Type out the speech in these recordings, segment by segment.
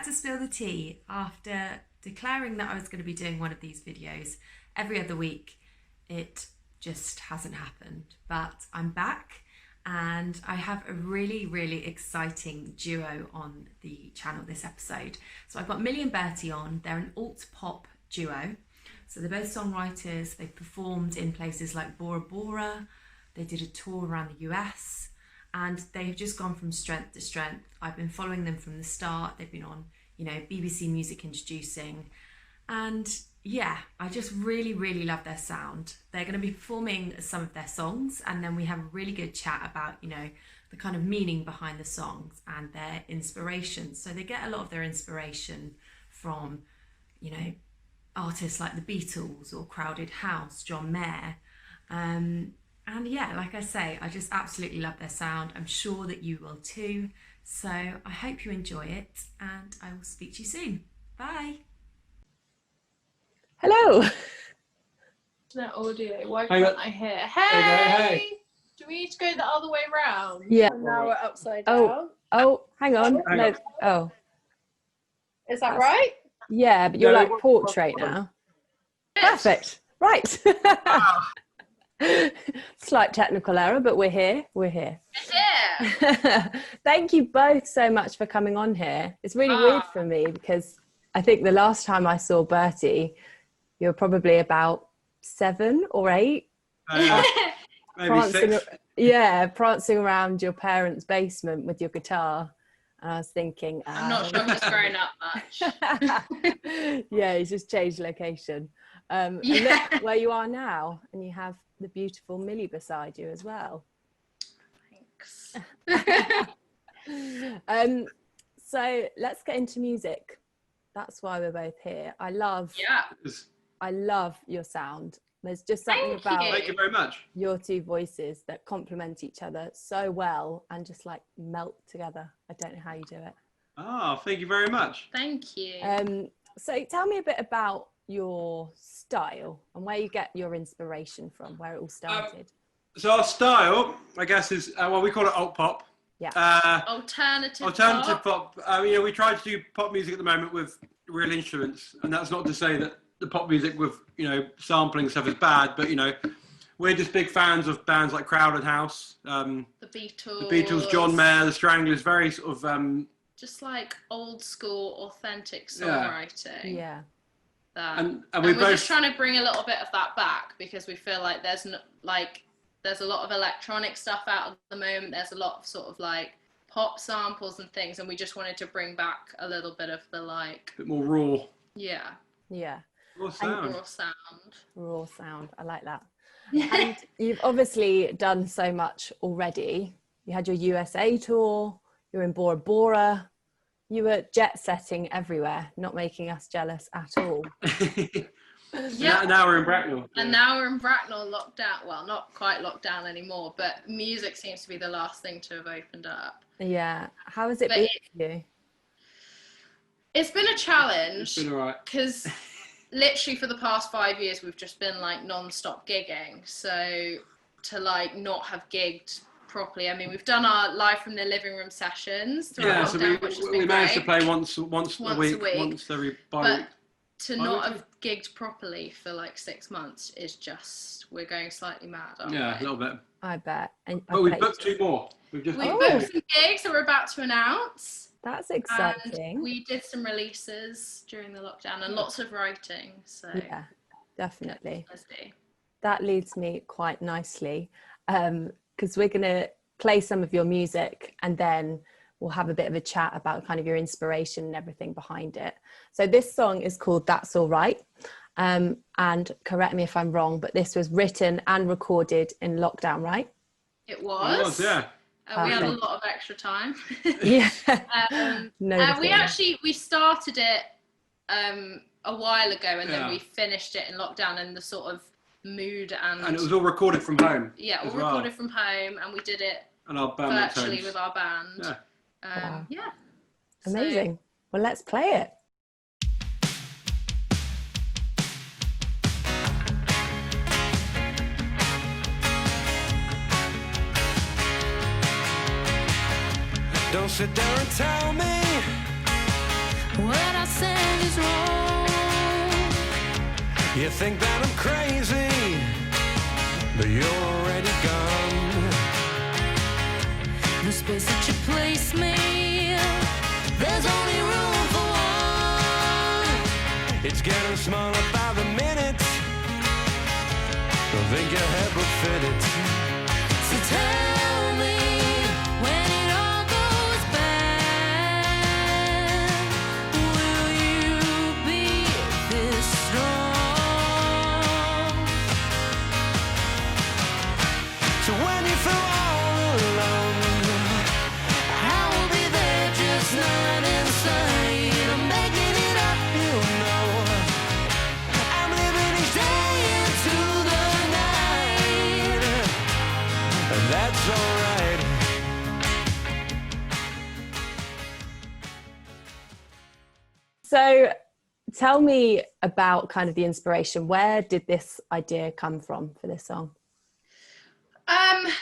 back to spill the tea. After declaring that I was going to be doing one of these videos every other week, it just hasn't happened. But I'm back and I have a really, really exciting duo on the channel this episode. So I've got Mili and Bertie on. They're an alt pop duo. So they're both songwriters. They've performed in places like Bora Bora. They did a tour around the US. And they've just gone from strength to strength. I've been following them from the start. They've been on, BBC Music Introducing. And yeah, I just really, really love their sound. They're going to be performing some of their songs, and then we have a really good chat about, the kind of meaning behind the songs and their inspiration. So they get a lot of their inspiration from, artists like the Beatles or Crowded House, John Mayer. And yeah, like I say, I just absolutely love their sound. I'm sure that you will too. So I hope you enjoy it, and I will speak to you soon. Bye. Hello. No audio. Why Hang can't on. I hear? Hey. Hey! Do we need to go the other way round? Yeah. And now we're upside down. Oh, hang on. Hang No. on. Oh, Is that right? yeah, but you're No, like it- portrait now. Perfect. Right. Slight technical error, but we're here. We're here. Yeah. Thank you both so much for coming on here. It's really weird for me because I think the last time I saw Bertie, you were probably about 7 or 8. Maybe 6. Prancing around your parents' basement with your guitar. And I was thinking, I'm not sure if it's grown up much. yeah, he's just changed location. And look where you are now, and you have the beautiful Mili beside you as well. Thanks. So let's get into music. That's why we're both here. I love your sound. There's just something Thank you very much. your two voices that complement each other so well and just like melt together. I don't know how you do it. Thank you very much. Thank you. So tell me a bit about your style and where you get your inspiration from, where it all started. So our style, I guess, is we call it alt pop. Yeah. Alternative pop. We try to do pop music at the moment with real instruments, and that's not to say that the pop music with sampling stuff is bad, but we're just big fans of bands like Crowded House, the Beatles, John Mayer, the Stranglers, very sort of just like old school, authentic songwriting. Yeah. And we're we're just trying to bring a little bit of that back because we feel like there's a lot of electronic stuff out at the moment. There's a lot of sort of like pop samples and things, and we just wanted to bring back a little bit of the like bit more raw. Yeah. Raw sound. Raw sound. I like that. And you've obviously done so much already. You had your USA tour, you're in Bora Bora, you were jet setting everywhere, not making us jealous at all. Yeah. Now we're in Bracknell. And now we're in Bracknell, locked down. Well, not quite locked down anymore, but music seems to be the last thing to have opened up. Yeah. How has it been for you? It's been a challenge. It's been all right. Because literally for the past 5 years, we've just been like non-stop gigging. So to like not have gigged properly. I mean, we've done our live from the living room sessions throughout lockdown, which has been we managed great. to play once a week, once every but to not have gigged properly for like 6 months is just, we're going slightly mad, aren't we? a little bit. I bet. But we've booked 2 more. We've booked some gigs that we're about to announce. That's exciting. And we did some releases during the lockdown and lots of writing. So yeah, definitely. That leads me quite nicely because we're going to play some of your music and then we'll have a bit of a chat about kind of your inspiration and everything behind it. So this song is called That's All Right. And correct me if I'm wrong, but this was written and recorded in lockdown, right? It was, yeah. We had a lot of extra time. Yeah. We started it a while ago and then we finished it in lockdown in the sort of mood and it was all recorded from home. Yeah, all recorded from home, and we did it virtually with our band. Yeah. Amazing. Well, let's play it. Don't sit there and tell me What I said is wrong. You think that I'm crazy, but you're already gone. The space that you place me, there's only room for one. It's getting smaller by the minute. Don't think your head would fit it. So tell me when it all goes bad, will you be this strong? So when you feel all alone, I will be there just not inside. I'm making it up, you know I'm living each day into the night, and that's alright. So tell me about kind of the inspiration. Where did this idea come from for this song?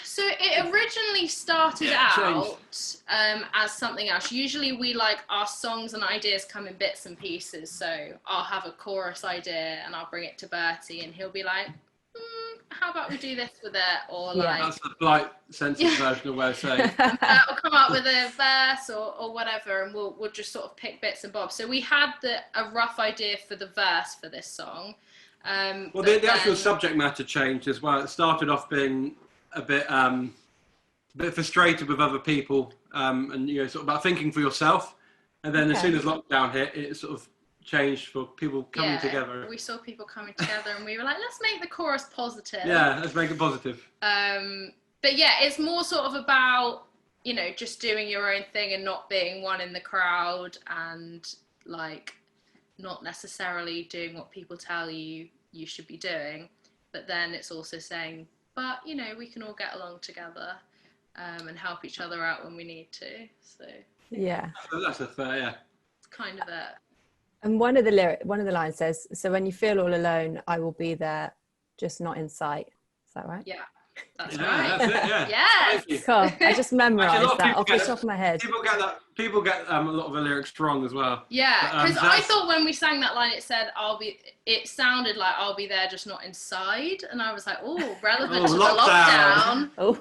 So it originally started out as something else. Usually we like our songs and ideas come in bits and pieces. So I'll have a chorus idea and I'll bring it to Bertie and he'll be like, how about we do this with it? Or like, That's the polite, sensitive version of way of saying it. I'll come up with a verse or whatever, and we'll just sort of pick bits and bobs. So we had a rough idea for the verse for this song. Well, the actual subject matter changed as well. It started off being a bit frustrated with other people, and sort of about thinking for yourself. And then as soon as lockdown hit, it sort of changed for people coming together. We saw people coming together, and we were like, let's make the chorus positive. Yeah, let's make it positive. But yeah, it's more sort of about just doing your own thing and not being one in the crowd, and like not necessarily doing what people tell you should be doing. But then it's also saying, but we can all get along together and help each other out when we need to. So Yeah. That's a fair, it's kind of it. And one of the lines says, so when you feel all alone, I will be there, just not in sight. Is that right? Yeah, that's yeah, right. that's it, yeah. Yes. Thank you. Cool. I just memorised Actually, that off the top of my head. People get a lot of the lyrics wrong as well. Yeah, because I thought when we sang that line, it sounded like I'll be there, just not inside. And I was like, oh, relevant to lockdown. the lockdown.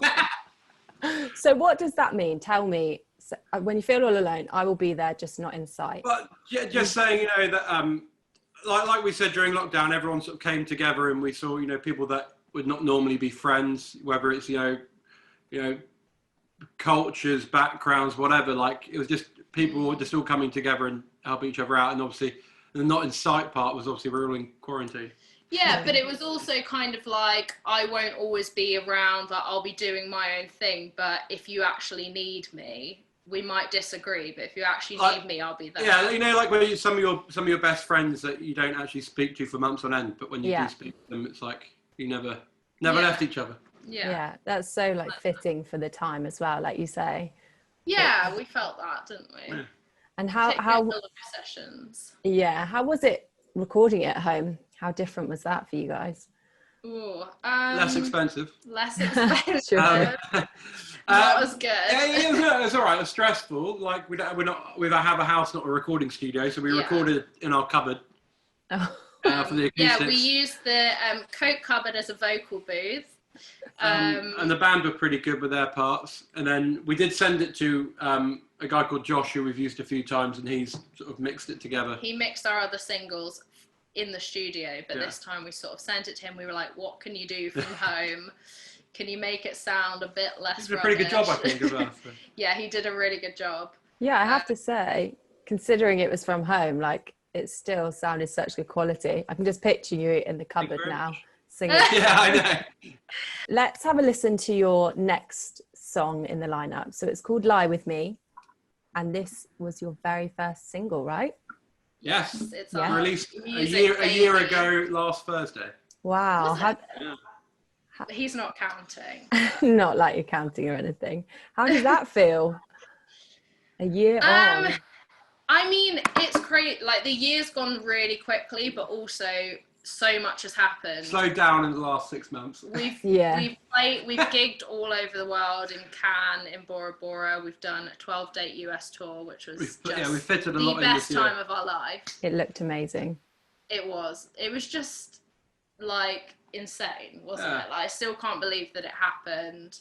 Oh. So what does that mean? Tell me. So, when you feel all alone, I will be there, just not in sight. But just saying, that like we said during lockdown, everyone sort of came together, and we saw, people that would not normally be friends, whether it's cultures, backgrounds, whatever. Like it was just people were just all coming together and helping each other out, and obviously the not in sight part was obviously we're all in quarantine. Yeah, but it was also kind of like, I won't always be around, like I'll be doing my own thing, but if you actually need me, we might disagree, but if you actually need me, I'll be there. Yeah, like when some of your best friends that you don't actually speak to for months on end, but when you do speak to them, it's like you never left each other. Yeah, that's so like fitting for the time as well, like you say. Yeah, we felt that, didn't we? Yeah. And how sessions. Yeah, how was it recording it at home? How different was that for you guys? Ooh, less expensive. Less expensive. That was good. Yeah, it was all right. It was stressful. Like we have a house, not a recording studio, so we recorded in our cupboard for the acoustics. Yeah, we used the Coke cupboard as a vocal booth. And the band were pretty good with their parts. And then we did send it to a guy called Josh, who we've used a few times, and he's sort of mixed it together. He mixed our other singles in the studio, but this time we sort of sent it to him. We were like, what can you do from home? Can you make it sound a bit less He did a pretty good job, I think, as well. So. Yeah, he did a really good job. Yeah, I have to say, considering it was from home, like it still sounded such good quality. I can just picture you in the cupboard now singing. Yeah, I know. Let's have a listen to your next song in the lineup. So it's called Lie With Me, and this was your very first single, right? Yes, it's released a year ago last Thursday. Wow. He's not counting. Not like you're counting or anything. How does that feel? A year on. I mean, it's great. Like the year's gone really quickly, but also so much has happened. Slowed down in the last 6 months. We've gigged all over the world, in Cannes, in Bora Bora. We've done a 12-date US tour, which was we just fitted a the lot in best this year. time of our life. It looked amazing. It was just like insane, wasn't it? Like, I still can't believe that it happened.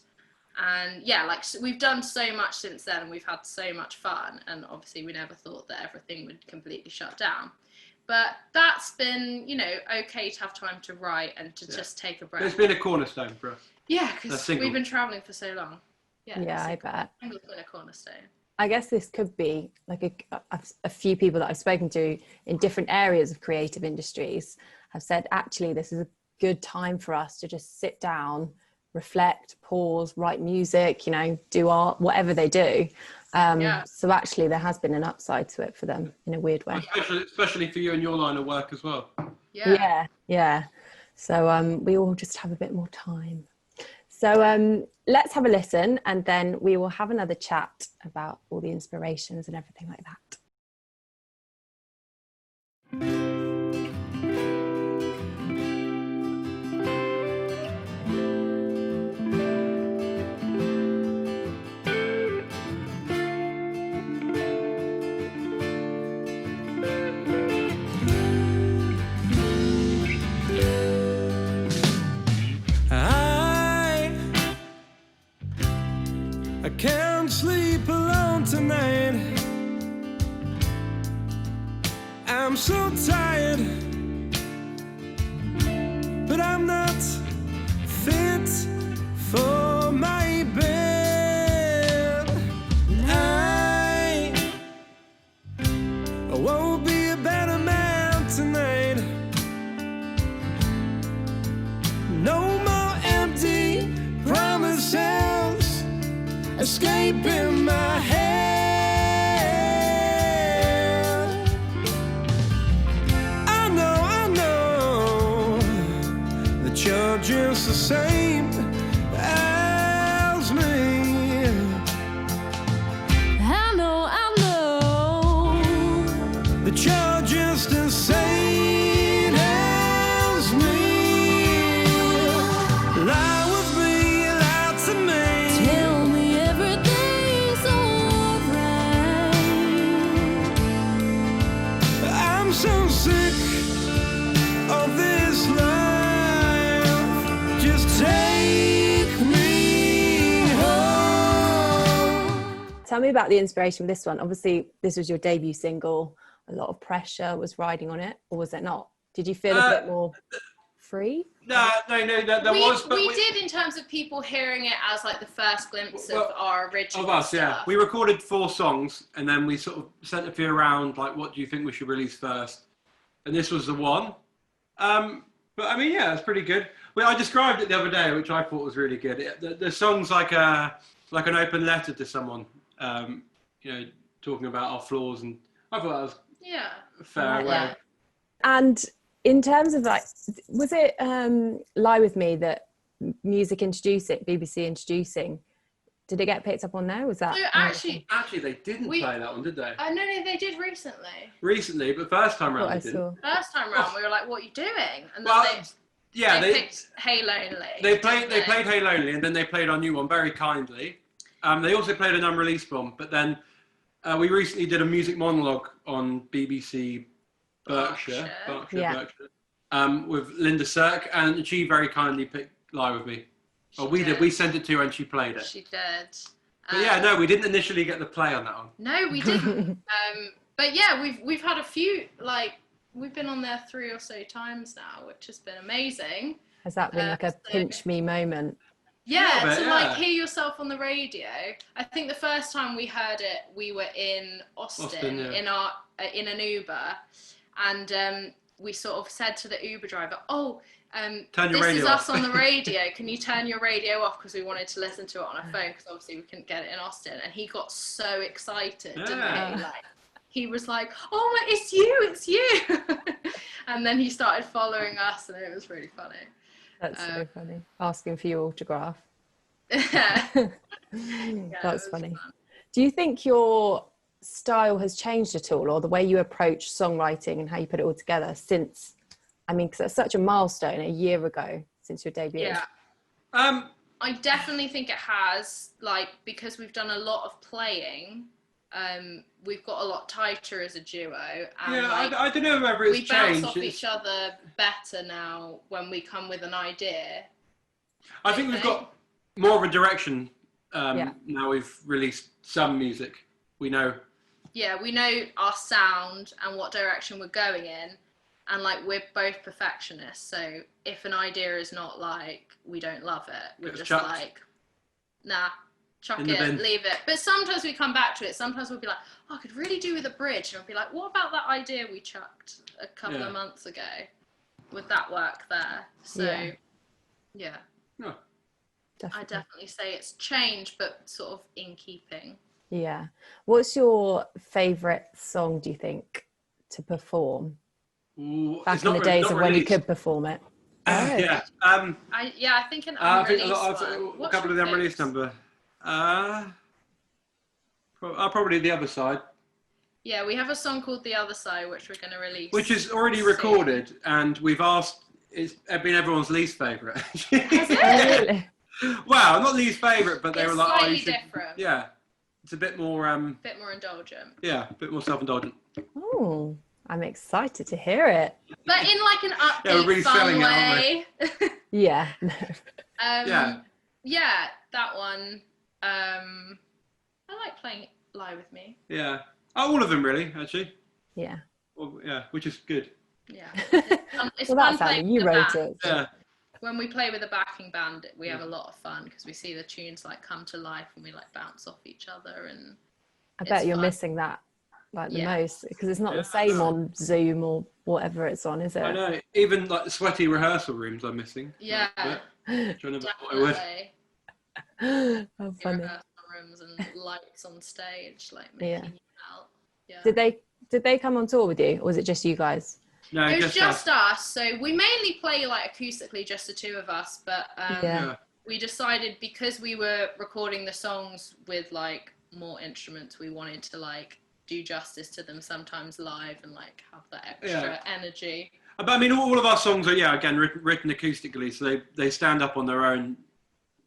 And yeah, like, we've done so much since then, and we've had so much fun, and obviously we never thought that everything would completely shut down. But that's been, you know, okay to have time to write and to just take a breath. It's been a cornerstone for us. Yeah, because we've been traveling for so long. Yeah, I bet. Single's been a cornerstone. I guess this could be like a few people that I've spoken to in different areas of creative industries have said, actually, this is a good time for us to just sit down, reflect, pause, write music, you know, do art, whatever they do. So actually there has been an upside to it for them in a weird way. Especially for you and your line of work as well. Yeah. So we all just have a bit more time. So let's have a listen, and then we will have another chat about all the inspirations and everything like that. I can't sleep alone tonight. I'm so tired, but I'm not fit for my bed. I won't be a better man tonight. No more empty promises escaping my head. I know that you're just the same as me. I know that you're just the same as me. Lie with me, lie to me. Tell me everything's alright. I'm so sick of this life. Just take me home. Tell me about the inspiration of this one. Obviously, this was your debut single. A lot of pressure was riding on it, or was it not? Did you feel a bit more free? No, there was. But we did, in terms of people hearing it as like the first glimpse of our original of us, stuff. yeah. We recorded 4 songs, and then we sort of sent a few around, like, what do you think we should release first? And this was the one. But I mean, yeah, it's pretty good. Well, I described it the other day, which I thought was really good. The song's like an open letter to someone, you know, talking about our flaws, and I thought that was a fair way. And in terms of, like, was it Lie With Me that music introducing, BBC introducing, did it get picked up on there? Was that? So actually they didn't play that one, did they? No, they did recently. Recently, but first time round they didn't. First time round, we were like, "What are you doing?" And then they picked Hey Lonely. They played Hey Lonely, and then they played our new one very kindly. They also played an unreleased one, but then we recently did a music monologue on BBC Berkshire, with Linda Cirk, and she very kindly picked Lie With Me. We did. We sent it to her and she played it. She did. But yeah, no, we didn't initially get the play on that one. No, we didn't. But yeah, we've had a few, like, we've been on there 3 or so times now, which has been amazing. Has that been like a pinch me moment? Yeah, like hear yourself on the radio. I think the first time we heard it, we were in Austin in an Uber, and we sort of said to the Uber driver, this is us on the radio. Can you turn your radio off? Because we wanted to listen to it on our phone, because obviously we couldn't get it in Austin. And he got so excited, didn't he? Like, he was like, "Oh my, it's you!" And then he started following us, and it was really funny. That's so funny. Asking for your autograph. That's funny. Fun. Do you think your style has changed at all, or the way you approach songwriting and how you put it all together since I mean, because it's such a milestone, a year ago since your debut. Yeah. I definitely think it has, like, because we've done a lot of playing, we've got a lot tighter as a duo. And Yeah, like, I don't know whether it's we bounce changed. off each other better now when we come with an idea. I think we've got more of a direction Yeah. now we've released some music. We know. Yeah, we know our sound and what direction we're going in. And like, we're both perfectionists. So if an idea is not like, we don't love it, we're It's just chucked. like, nah, chuck In the it, bin. leave it. But sometimes we come back to it. Sometimes we'll be like, oh, I could really do with a bridge. And I'll be like, what about that idea we chucked a couple of months ago? Would that work there? So, yeah. No. Definitely. I definitely say it's changed, but sort of in keeping. Yeah. What's your favourite song, do you think, to perform? Ooh, Back it's in not the re- days not of when you released. could perform it. Yeah. I think an I think unreleased I've one. a What's couple of your the unreleased favourite? number. Probably The Other Side, Yeah, we have a song called The Other Side, which we're going to release. which is already soon. recorded, and we've asked. It's been everyone's least favourite. Oh, really? Wow, not least favourite, but they It's were like, "Oh, slightly you should." different. Yeah, it's a bit more. Bit more indulgent. Yeah, a bit more self-indulgent. Oh, I'm excited to hear it. But in like an upbeat, Yeah, we're really fun selling it, way. Yeah. Yeah. Yeah, that one. I like playing it live with me. Yeah. Oh, all of them really, actually. Yeah. Well, yeah, which is good. Yeah. It's Well, fun that's how playing you with wrote the band. it. Yeah. When we play with a backing band, we have a lot of fun because we see the tunes like come to life and we like bounce off each other, and I bet it's you're fun. missing that like the Yeah. most, because it's not the same on Zoom or whatever it's on, is it? I know. Even like the sweaty rehearsal rooms I'm missing. Yeah, Trying to what I would. definitely. How funny. Rehearsal rooms and lights on stage, like making you out. Yeah. Did they come on tour with you, or was it just you guys? No, It was us. just us, so we mainly play like acoustically, just the two of us. But Yeah. we decided, because we were recording the songs with like more instruments, we wanted to like do justice to them sometimes live and like have that extra energy. But I mean, all of our songs are again written acoustically, so they stand up on their own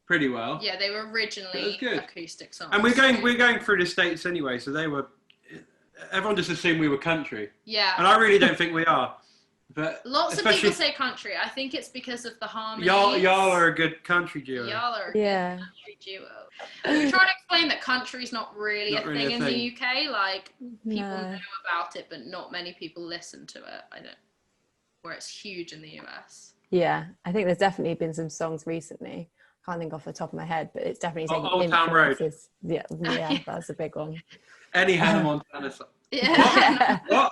pretty well. Yeah, they were originally good. acoustic songs. And we're going through the States anyway, so they were. Everyone just assumed we were country, Yeah. and I really don't think we are. But Lots of especially people say country. I think it's because of the harmonies. y'all are a good country duo. Y'all are a Yeah. good country duo. We try to explain that country's not really Not a really thing a in thing. the UK. Like, people No. know about it, but not many people listen to it. I don't. Where it's huge in the US. Yeah, I think there's definitely been some songs recently. Can't think off the top of my head, but it's definitely taken Old Town Road. influences. Yeah, that's a big one. Any Hannah Montana song. Yeah. What?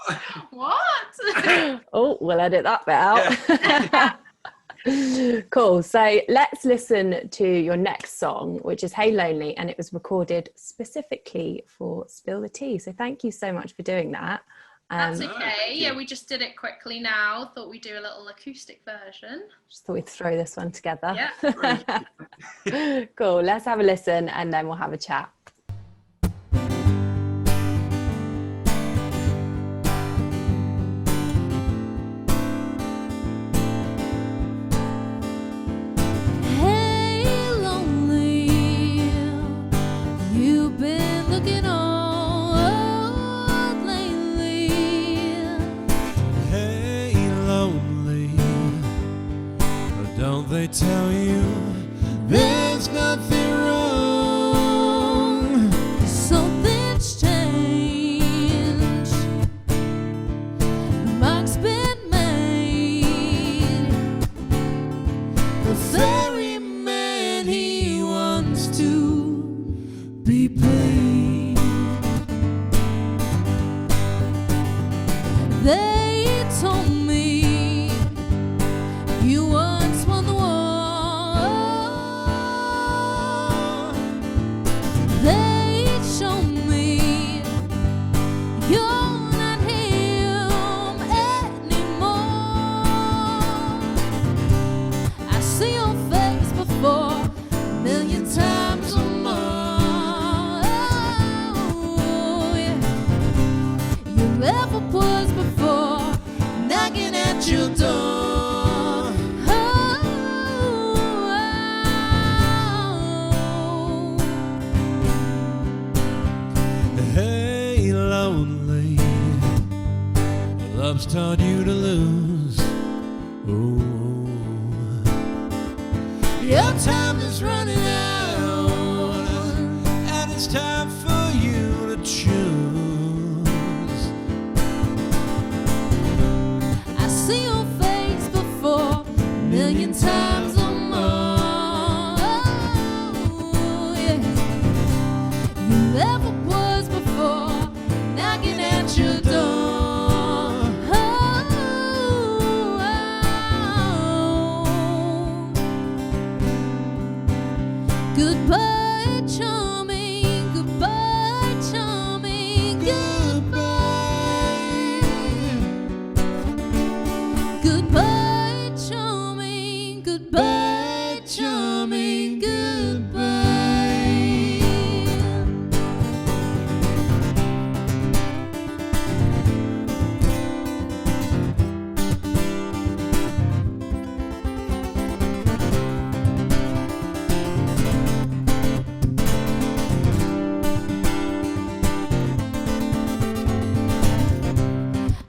What? Oh, we'll edit that bit out. Cool. So let's listen to your next song, which is Hey Lonely, and it was recorded specifically for Spill the Tea. So thank you so much for doing that. That's thank okay. you. Yeah, we just did it quickly now. Thought we'd do a little acoustic version. Just thought we'd throw this one together. Yeah. Cool. Let's have a listen and then we'll have a chat. Hey, lonely, you've been looking old lately. Hey, lonely, don't they tell you there's nothing wrong? Something's changed. The mark's been made. The ferryman, he wants to be paid. They told me you once won the war. love's taught you to lose. Oh, your time is running out, and it's time for you to choose. I see your face before a million times or more. Oh, yeah. You never was before, knocking at your door. Goodbye, charming. Goodbye, charming. Goodbye. Goodbye, charming. Goodbye, charming. Goodbye.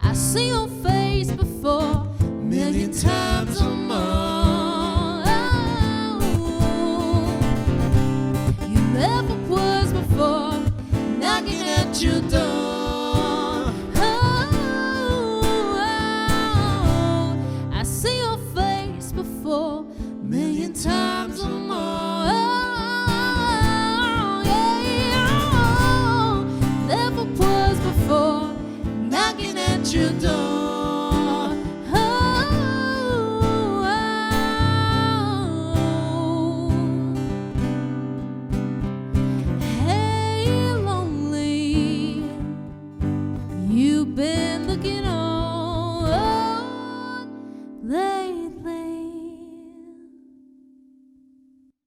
I see your face before a million times or more. You never was before, knocking at your door. I see your face before a million times or more. Yeah. Never was before, knocking at your door. Hey, lonely, you've been looking on lately.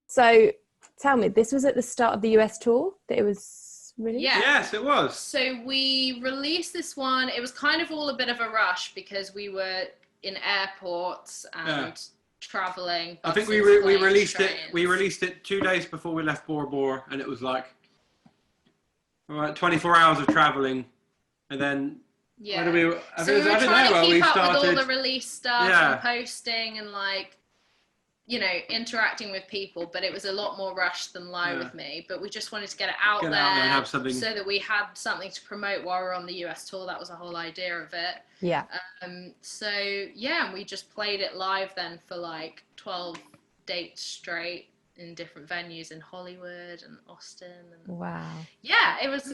So tell me, this was at the start of the US tour that it was released? Yeah. Yes, it was. So we released this one. It was kind of all a bit of a rush because we were in airports and traveling. I think buses, we planes, released it. trains. We released it 2 days before we left Bora Bora, and it was like, all right, 24 hours of traveling, and then Yeah. where do we? So we were trying to keep up with all started. the release stuff Yeah. and posting and like, you know, interacting with people, but it was a lot more rushed than Lie Yeah. With Me. But we just wanted to get it out Get it there, out there and have something. so that we had something to promote while we were on the US tour. That was the whole idea of it. Yeah. So yeah, and we just played it live then for like 12 dates straight in different venues in Hollywood and Austin. And Wow. yeah, it was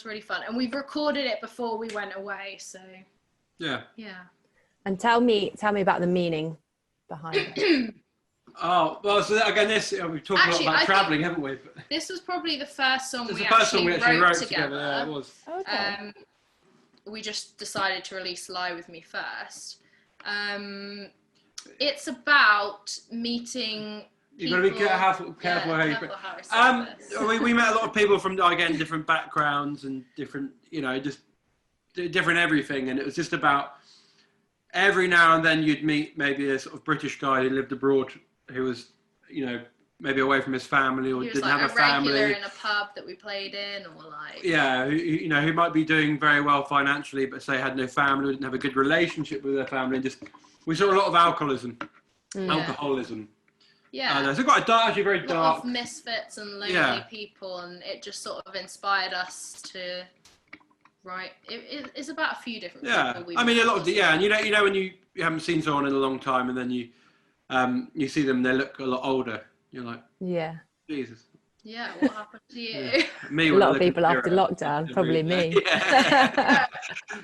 really fun. And we recorded it before we went away. So Yeah. yeah. And tell me about the meaning behind it. Oh well, so again, this we've talked Actually, a lot I about think- traveling, haven't we? This was probably the first song It's we the first song we actually actually wrote wrote together. Yeah, it was. Okay. We just decided to release Lie With Me first. It's about meeting You've got to be people- careful yeah, how you. careful how I say this. We met a lot of people from again different backgrounds and different, you know, just different everything, and it was just about every now and then you'd meet maybe a sort of British guy who lived abroad who was, you know, maybe away from his family or He was didn't like have a a family. regular in a pub that we played in, or like Yeah, you know, who might be doing very well financially, but say had no family, or didn't have a good relationship with their family. And just we saw a lot of alcoholism. yeah. So quite a dark, actually very A lot dark. of misfits and lonely Yeah. people, and it just sort of inspired us to write. It's about a few different Yeah, people. I mean a lot of yeah. and you know when you haven't seen someone in a long time, and then you see them, they look a lot older. You're like, Yeah. Jesus. Yeah, what happened to you? Yeah. Me, A when I lot of look in people the after mirror. lockdown, probably me. Yeah.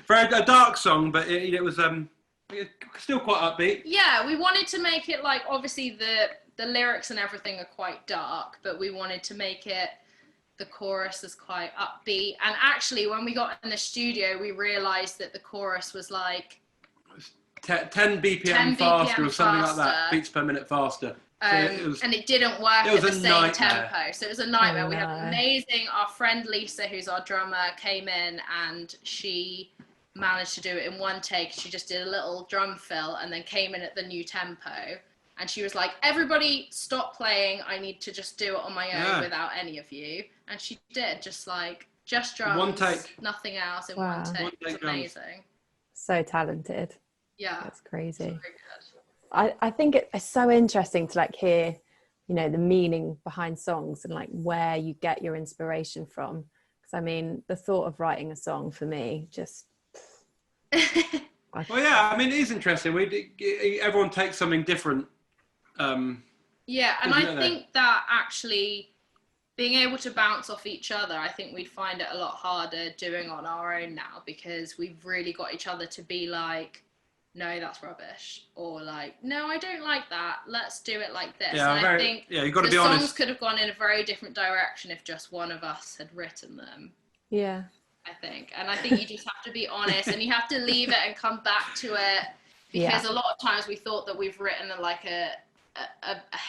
Very a dark song, but it was still quite upbeat. Yeah, we wanted to make it like, obviously the lyrics and everything are quite dark, but we wanted to make it, the chorus is quite upbeat. And actually, when we got in the studio, we realized that the chorus was like 10 BPM 10 faster or something like that, faster. beats per minute faster. So and it didn't work it was at the a same nightmare. tempo. So it was a nightmare. Oh, We had no. amazing, our friend Lisa, who's our drummer, came in and she managed to do it in one take. She just did a little drum fill and then came in at the new tempo. And she was like, everybody stop playing. I need to just do it on my own Yeah. without any of you. And she did, just drums. One take. Nothing else in Wow. one take. One It was take drums. amazing. So talented. Yeah, That's crazy. very good. I think it's so interesting to like hear, you know, the meaning behind songs and like where you get your inspiration from. Because I mean, the thought of writing a song for me just. Well, yeah, I mean, it is interesting. Everyone takes something different. Yeah, and Isn't I it, though? think that actually being able to bounce off each other, I think we'd find it a lot harder doing on our own now, because we've really got each other to be like, no, that's rubbish, or like, no, I don't like that, let's do it like this. Yeah, and I think you've got to the be songs honest. could have gone in a very different direction if just one of us had written them, Yeah. I think. And I think you just have to be honest, and you have to leave it and come back to it, because a lot of times we thought that we've written like a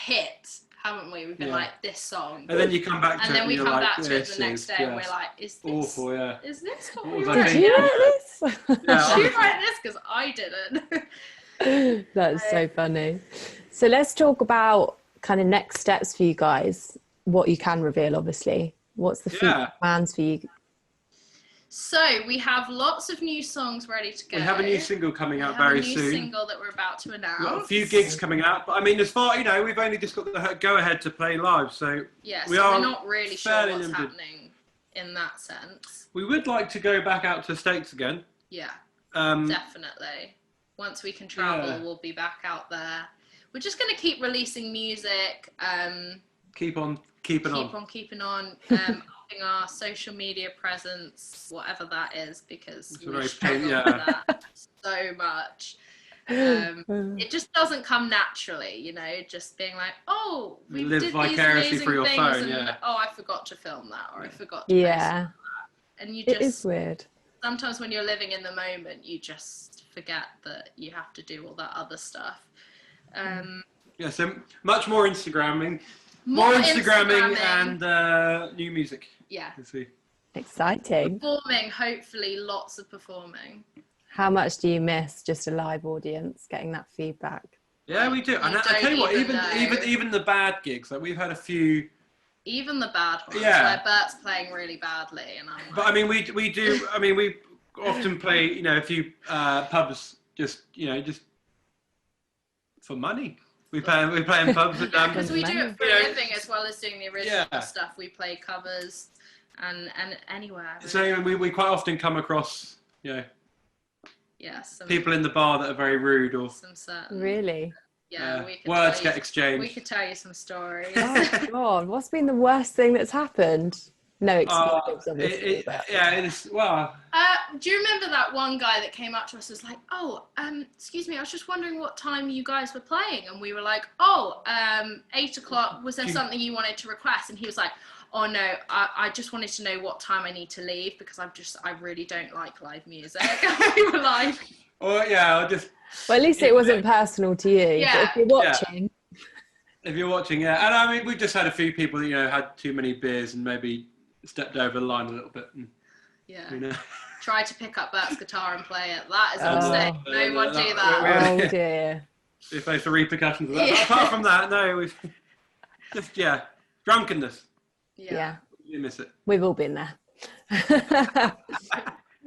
hit, haven't we? We've been like, this song, And then you come back to and it, then we you're come like, back to it this the next is day, and we're just like, is this awful, yeah. Is this what What we was were I Did doing? you thinking? write this? Yeah, Did you write this? Because I didn't. That's so funny. So let's talk about kind of next steps for you guys. What you can reveal, obviously. What's the future plans for you? So we have lots of new songs ready to go. We have a new single coming out We have very a new soon. single that we're about to announce. We've got a few gigs coming out, but I mean, as far, you know, we've only just got the go ahead to play live, so Yeah, we so are we're not really sure fairly what's limited. happening in that sense. We would like to go back out to the States again. Yeah, Um, definitely. Once we can travel, we'll be back out there. We're just going to keep releasing music. keep on keeping on. Keep on keeping on. Upping our social media presence, whatever that is, because It's we very struggle pain- with that so much. It just doesn't come naturally, you know, just being like, oh, we Live did vicariously these amazing through your things, phone, and yeah. oh, I forgot to film that, or I forgot to post Yeah. that. And you It is just, weird. sometimes when you're living in the moment, you just forget that you have to do all that other stuff. Yeah, so much more Instagramming. More Instagramming and new music. Yeah. Let's see. Exciting. Performing, hopefully lots of performing. How much do you miss just a live audience, getting that feedback? Yeah, we do. And You I tell you what, don't even know. even the bad gigs, like we've had a few. Even the bad ones, Yeah. where Bert's playing really badly, and I'm like, But I mean, we do. I mean, we often play, you know, a few pubs, just, you know, just for money. We play in pubs. because we do it for you know, a living as well as doing the original Yeah. stuff. We play covers and anywhere. Really. So we quite often come across, you know, Yeah, some people in the bar that are very rude, or some certain. Really? Yeah, we could words tell get you, exchanged. We could tell you some stories. Oh God, what's been the worst thing that's happened? No excuses, obviously. But Yeah, it is. Well, Do you remember that one guy that came up to us and was like, oh, excuse me, I was just wondering what time you guys were playing, and we were like, oh, 8 o'clock, was there something you wanted to request? And he was like, oh no, I just wanted to know what time I need to leave, because I really don't like live music. We were like, or yeah, I'll just. well, at least it wasn't personal to you. Yeah. But if you're watching, If you're watching, yeah, and I mean, we just had a few people, you know, had too many beers and maybe stepped over the line a little bit. And, yeah. you know. Try to pick up Bert's guitar and play it. That is a mistake. No one do we- that. oh dear. We face the repercussions of that. Yeah. But apart from that, no, we've just drunkenness. Yeah, You miss it. we've all been there.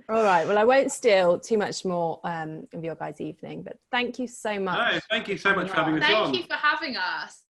All right, well, I won't steal too much more of your guys' evening, but thank you so much. No, thank you so much for having us on. Thank you for having us.